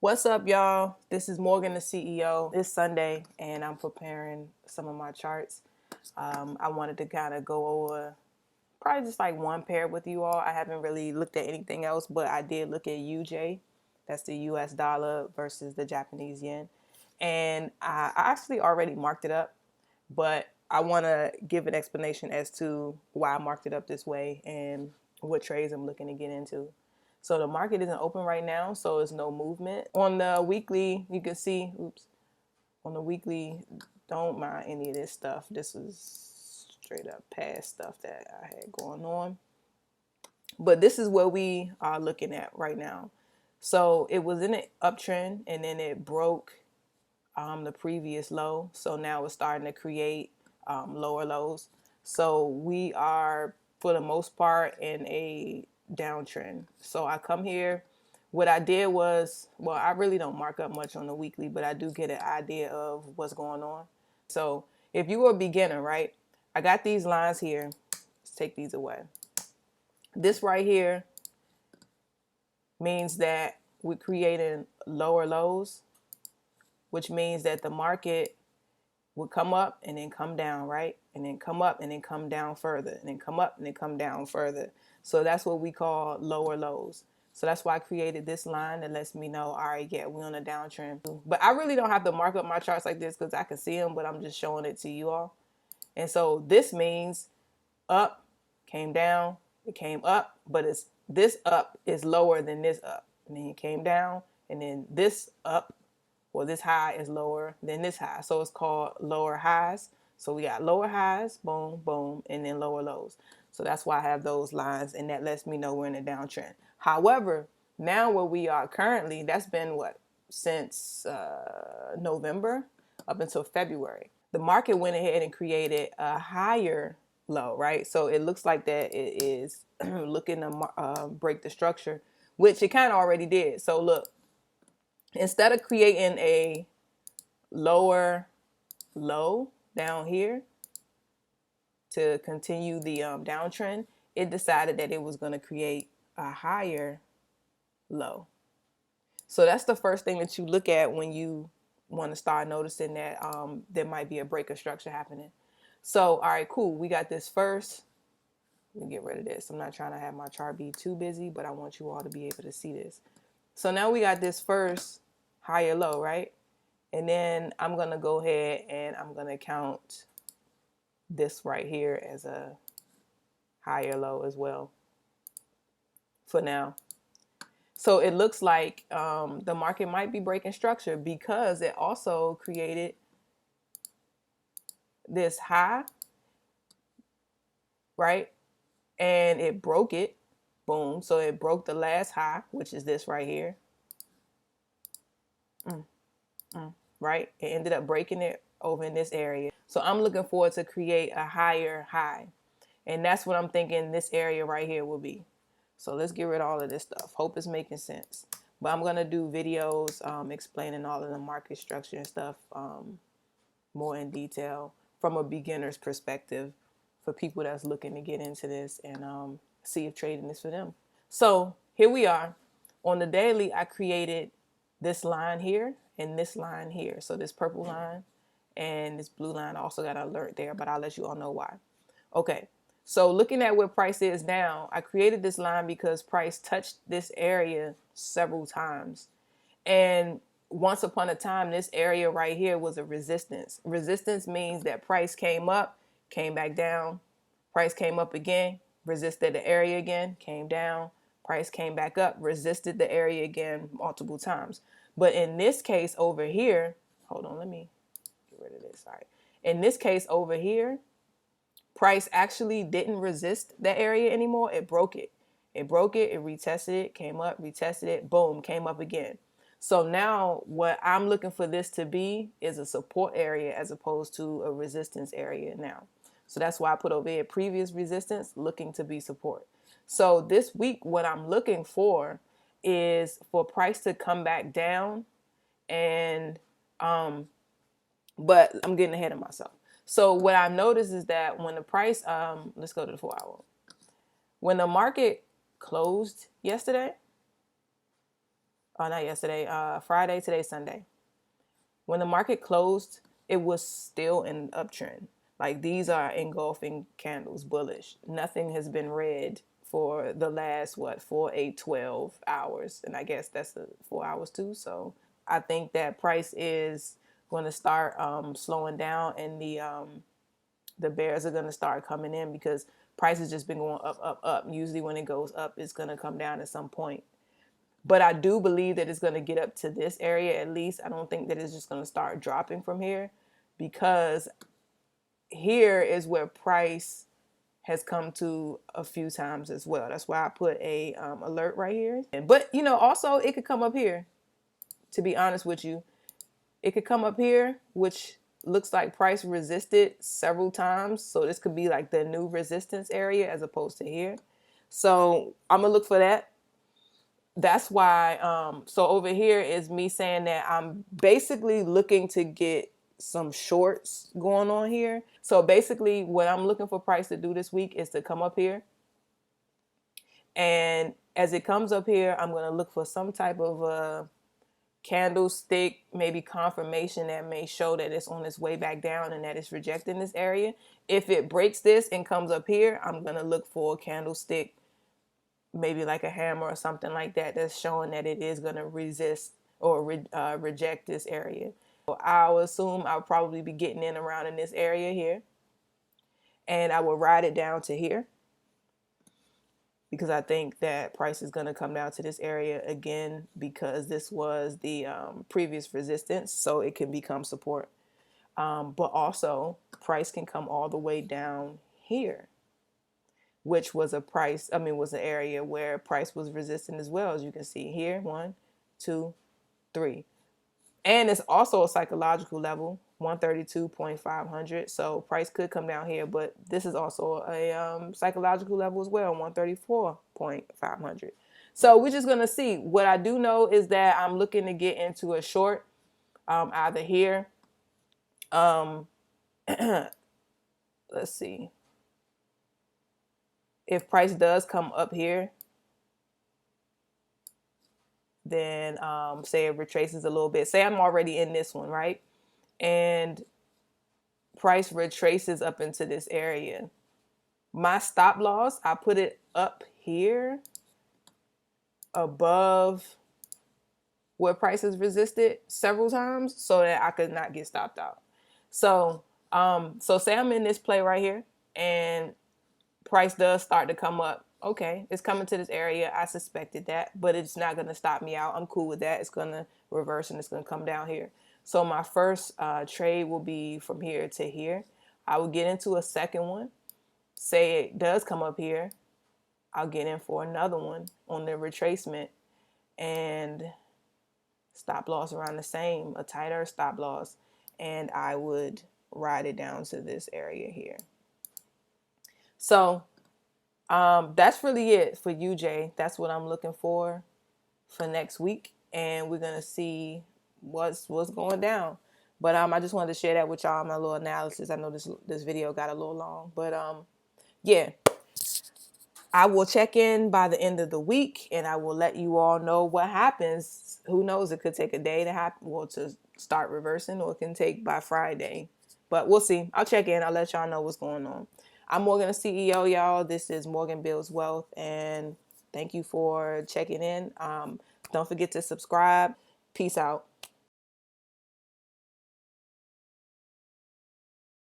What's up, y'all? This is Morgan, the CEO. It's Sunday, and I'm preparing some of my charts. I wanted to kind of go over probably just like one pair with you all. I haven't really looked at anything else, but I did look at UJ. That's the US dollar versus the Japanese yen. And I actually already marked it up, but I want to give an explanation as to why I marked it up this way and what trades I'm looking to get into. So the market isn't open right now, so it's no movement. On the weekly, you can see, on the weekly, don't mind any of this stuff. This is straight up past stuff that I had going on. But this is what we are looking at right now. So it was in an uptrend and then it broke the previous low. So now it's starting to create lower lows. So we are, for the most part, in a downtrend. So I come here. What I did was, well, I really don't mark up much on the weekly, but I do get an idea of what's going on. So if you were a beginner, right, I got these lines here. Let's take these away. This right here means that we're creating lower lows, which means that the market would come up and then come down, right? And then come up and then come down further, and then come up and then come down further. So that's what we call lower lows. So that's why I created this line that lets me know, all right, yeah, we're on a downtrend. But I really don't have to mark up my charts like this because I can see them, but I'm just showing it to you all. And so this means up, came down, it came up, but it's this up is lower than this up. And then it came down, and then this up, well, this high is lower than this high. So it's called lower highs. So we got lower highs, boom, boom, and then lower lows. So that's why I have those lines, and that lets me know we're in a downtrend. However, now where we are currently, that's been what, since November up until February. The market went ahead and created a higher low, right? So it looks like that it is looking to break the structure, which it kind of already did. So look, instead of creating a lower low down here to continue the downtrend, it decided that it was going to create a higher low. So that's the first thing that you look at when you want to start noticing that there might be a break of structure happening. So, all right, cool. We got this first. Let me get rid of this. I'm not trying to have my chart be too busy, but I want you all to be able to see this. So now we got this first higher low, right? And then I'm going to go ahead and I'm going to count this right here as a higher low as well for now. So it looks like the market might be breaking structure because it also created this high, right? And it broke it, boom. So it broke the last high, which is this right here. Right? It ended up breaking it over in this area. So I'm looking forward to create a higher high. And that's what I'm thinking this area right here will be. So let's get rid of all of this stuff. Hope it's making sense. But I'm going to do videos explaining all of the market structure and stuff more in detail from a beginner's perspective for people that's looking to get into this and see if trading is for them. So here we are. On the daily, I created this line here and this line here. So this purple line and this blue line also got an alert there, but I'll let you all know why. Okay, so looking at where price is now, I created this line because price touched this area several times. And once upon a time, this area right here was a resistance. Resistance means that price came up, came back down, price came up again, resisted the area again, came down, price came back up, resisted the area again multiple times. But in this case over here, hold on, let me get rid of this. All right. In this case over here, price actually didn't resist that area anymore. It broke it. It broke it, it retested it, came up, retested it, boom, came up again. So now what I'm looking for this to be is a support area as opposed to a resistance area now. So that's why I put over here previous resistance looking to be support. So this week, what I'm looking for is for price to come back down and, but I'm getting ahead of myself. So what I noticed is that when the price, let's go to the 4 hour. When the market closed yesterday, not yesterday, Friday, today, Sunday. When the market closed, it was still in uptrend. Like these are engulfing candles, bullish. Nothing has been red for the last, what, 4, 8, 12 hours. And I guess that's the 4 hours too. So I think that price is going to start slowing down, and the bears are going to start coming in because price has just been going up, up, up. Usually when it goes up, it's going to come down at some point. But I do believe that it's going to get up to this area at least. I don't think that it's just going to start dropping from here, because here is where price has come to a few times as well. That's why I put a alert right here. But, you know, also it could come up here, to be honest with you. It could come up here, which looks like price resisted several times. So this could be like the new resistance area as opposed to here. So I'm going to look for that. That's why, so over here is me saying that I'm basically looking to get some shorts going on here. So basically what I'm looking for price to do this week is to come up here. And as it comes up here, I'm going to look for some type of a candlestick, maybe confirmation that may show that it's on its way back down and that it's rejecting this area. If it breaks this and comes up here, I'm going to look for a candlestick, maybe like a hammer or something like that, that's showing that it is going to resist or reject this area. So I'll assume I'll probably be getting in around in this area here, and I will ride it down to here, because I think that price is going to come down to this area again, because this was the previous resistance, so it can become support. But also price can come all the way down here, which was was an area where price was resistant as well, as you can see here. 1, 2, 3. And it's also a psychological level, 132.500. So price could come down here, but this is also a psychological level as well, 134.500. So we're just going to see. What I do know is that I'm looking to get into a short either here. Let's see. If price does come up here, then say it retraces a little bit. Say I'm already in this one, right? And price retraces up into this area. My stop loss, I put it up here above where price has resisted several times so that I could not get stopped out. So, so say I'm in this play right here and price does start to come up. Okay, it's coming to this area. I suspected that, but it's not going to stop me out. I'm cool with that. It's going to reverse and it's going to come down here. So my first trade will be from here to here. I will get into a second one. Say it does come up here, I'll get in for another one on the retracement, and stop loss around the same, a tighter stop loss, and I would ride it down to this area here. So that's really it for UJ. That's what I'm looking for next week, and we're gonna see what's going down. But I just wanted to share that with y'all, my little analysis. I know this video got a little long, but yeah, I will check in by the end of the week, and I will let you all know what happens. Who knows? It could take a day to happen, well, to start reversing, or it can take by Friday. But we'll see. I'll check in. I'll let y'all know what's going on. I'm Morgan, the CEO, y'all. This is Morgan Builds Wealth, and thank you for checking in. Don't forget to subscribe. Peace out.